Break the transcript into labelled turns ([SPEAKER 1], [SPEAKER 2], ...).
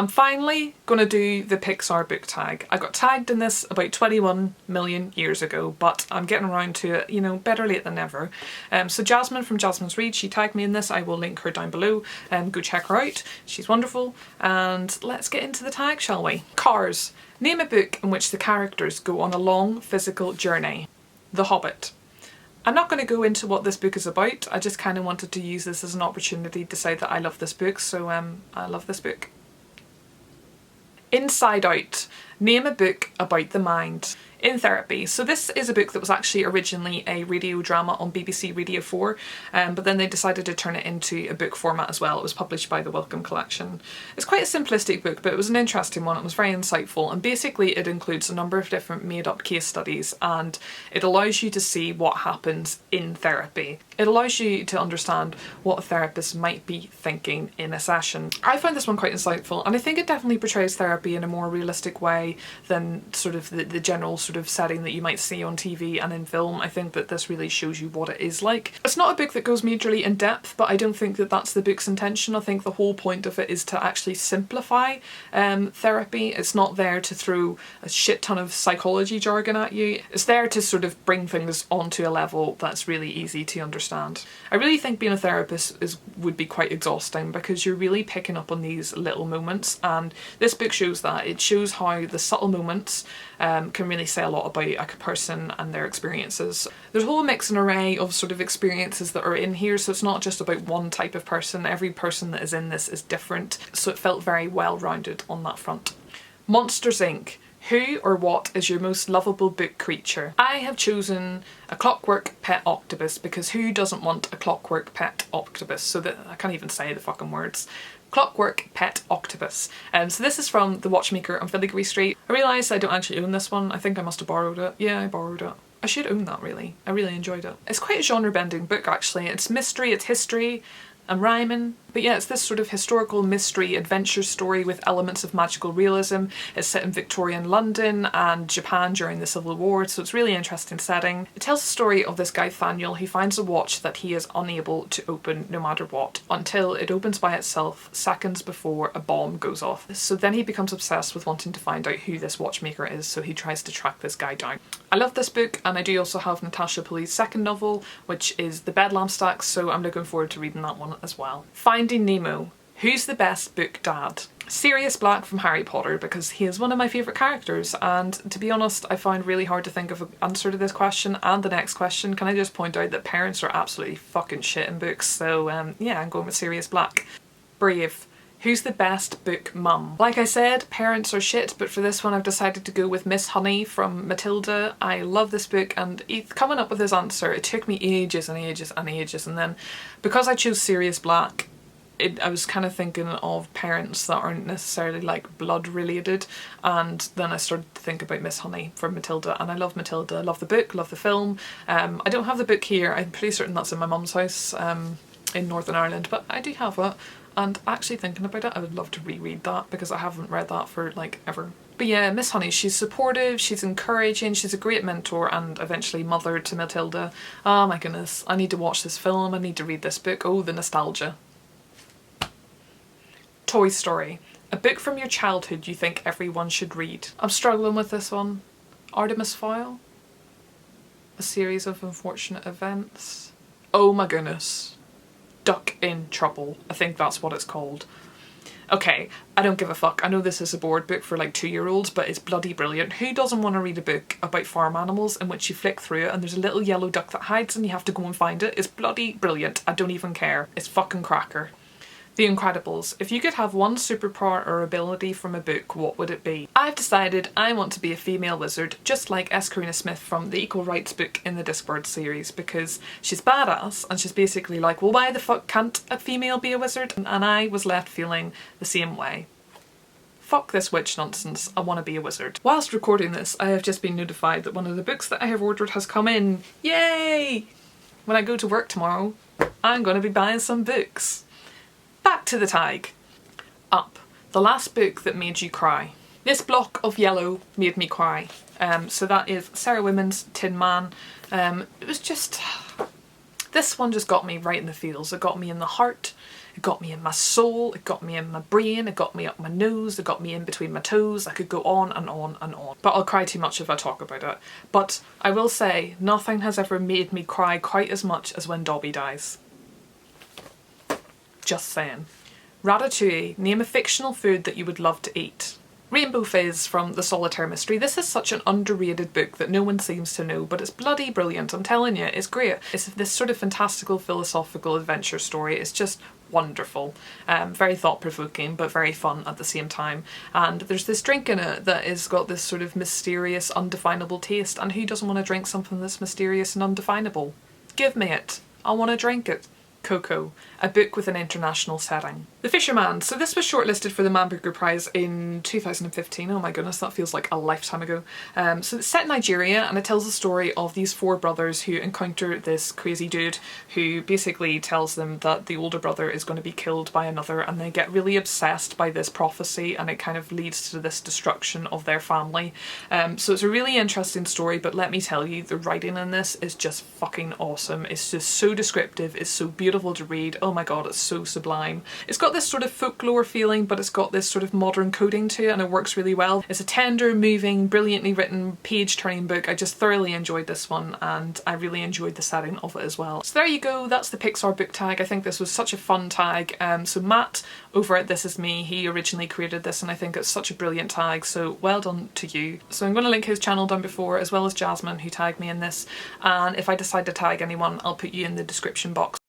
[SPEAKER 1] I'm finally gonna do the Pixar book tag. I got tagged in this about 21 million years ago, but I'm getting around to it, you know, better late than never. So Jasmine from Jasmine's Read, she tagged me in this. I will link her down below. Go check her out. She's wonderful. And let's get into the tag, shall we? Cars. Name a book in which the characters go on a long physical journey. The Hobbit. I'm not going to go into what this book is about. I just kind of wanted to use this as an opportunity to say that I love this book, so I love this book. Inside Out. Name a book about the mind. In Therapy. So this is a book that was actually originally a radio drama on BBC Radio 4, but then they decided to turn it into a book format as well. It was published by the Wellcome Collection. It's quite a simplistic book, but it was an interesting one. It was very insightful, and basically it includes a number of different made-up case studies, and it allows you to see what happens in therapy. It allows you to understand what a therapist might be thinking in a session. I found this one quite insightful, and I think it definitely portrays therapy in a more realistic way than sort of the general sort of setting that you might see on TV and in film. I think that this really shows you what it is like. It's not a book that goes majorly in depth, but I don't think that that's the book's intention. I think the whole point of it is to actually simplify therapy. It's not there to throw a shit ton of psychology jargon at you. It's there to sort of bring things onto a level that's really easy to understand. I really think being a therapist would be quite exhausting because you're really picking up on these little moments, and this book shows that. It shows how the subtle moments can really say a lot about a person and their experiences. There's a whole mix and array of sort of experiences that are in here, so it's not just about one type of person. Every person that is in this is different, so it felt very well rounded on that front. Monsters Inc. Who or what is your most lovable book creature? I have chosen a clockwork pet octopus because who doesn't want a clockwork pet octopus? So that I can't even say the fucking words. Clockwork Pet Octopus. So this is from the Watchmaker on Filigree Street. I realised I don't actually own this one. I think I must have borrowed it. Yeah, I borrowed it. I should own that really. I really enjoyed it. It's quite a genre-bending book actually. It's mystery, it's history, and rhyming. But yeah, it's this sort of historical mystery adventure story with elements of magical realism. It's set in Victorian London and Japan during the Civil War, so it's a really interesting setting. It tells the story of this guy Thaniel who finds a watch that he is unable to open no matter what, until it opens by itself seconds before a bomb goes off. So then he becomes obsessed with wanting to find out who this watchmaker is, so he tries to track this guy down. I love this book, and I do also have Natasha Pulley's second novel, which is The Bedlam Stacks, so I'm looking forward to reading that one as well. Finding Nemo. Who's the best book dad? Sirius Black from Harry Potter, because he is one of my favourite characters, and to be honest I found really hard to think of an answer to this question and the next question. Can I just point out that parents are absolutely fucking shit in books, so yeah, I'm going with Sirius Black. Brave. Who's the best book mum? Like I said, parents are shit, but for this one I've decided to go with Miss Honey from Matilda. I love this book, and coming up with this answer, it took me ages and ages and ages, and then because I chose Sirius Black, I was kind of thinking of parents that aren't necessarily like blood related, and then I started to think about Miss Honey from Matilda, and I love Matilda. I love the book, love the film. I don't have the book here. I'm pretty certain that's in my mum's house in Northern Ireland, but I do have it, and actually thinking about it, I would love to reread that because I haven't read that for like ever. But yeah, Miss Honey, she's supportive, she's encouraging, she's a great mentor and eventually mother to Matilda. Oh my goodness, I need to watch this film, I need to read this book. Oh, the nostalgia. Toy Story. A book from your childhood you think everyone should read. I'm struggling with this one. Artemis Fowl? A series of unfortunate events. Oh my goodness. Duck in Trouble. I think that's what it's called. Okay, I don't give a fuck. I know this is a board book for like 2-year-olds, but it's bloody brilliant. Who doesn't want to read a book about farm animals in which you flick through it and there's a little yellow duck that hides and you have to go and find it? It's bloody brilliant. I don't even care. It's fucking cracker. The Incredibles. If you could have one superpower or ability from a book, what would it be? I've decided I want to be a female wizard, just like S. Karina Smith from the Equal Rights book in the Discworld series, because she's badass and she's basically like, well, why the fuck can't a female be a wizard? And I was left feeling the same way. Fuck this witch nonsense, I want to be a wizard. Whilst recording this, I have just been notified that one of the books that I have ordered has come in. Yay! When I go to work tomorrow, I'm going to be buying some books. Back to the tag. Up. The last book that made you cry. This block of yellow made me cry. So that is Sarah Women's Tin Man. It was just... This one just got me right in the feels. It got me in the heart. It got me in my soul, it got me in my brain, it got me up my nose, it got me in between my toes. I could go on and on and on. But I'll cry too much if I talk about it. But I will say, nothing has ever made me cry quite as much as when Dobby dies. Just saying. Ratatouille, name a fictional food that you would love to eat. Rainbow Fizz from The Solitaire Mystery. This is such an underrated book that no one seems to know, but it's bloody brilliant. I'm telling you, it's great. It's this sort of fantastical philosophical adventure story. It's just wonderful. Very thought-provoking, but very fun at the same time. And there's this drink in it that has got this sort of mysterious, undefinable taste. And who doesn't want to drink something that's mysterious and undefinable? Give me it. I want to drink it. Coco, a book with an international setting. The Fisherman. So this was shortlisted for the Man Booker Prize in 2015. Oh my goodness, that feels like a lifetime ago. So it's set in Nigeria and it tells the story of these four brothers who encounter this crazy dude who basically tells them that the older brother is going to be killed by another, and they get really obsessed by this prophecy and it kind of leads to this destruction of their family. So it's a really interesting story, but let me tell you, the writing in this is just fucking awesome. It's just so descriptive, it's so beautiful to read. Oh my god, it's so sublime. It's got this sort of folklore feeling, but it's got this sort of modern coding to it and it works really well. It's a tender, moving, brilliantly written, page-turning book. I just thoroughly enjoyed this one and I really enjoyed the setting of it as well. So there you go, that's the Pixar book tag. I think this was such a fun tag. So Matt over at This Is Me, he originally created this and I think it's such a brilliant tag, so well done to you. So I'm going to link his channel down before, as well as Jasmine who tagged me in this, and if I decide to tag anyone I'll put you in the description box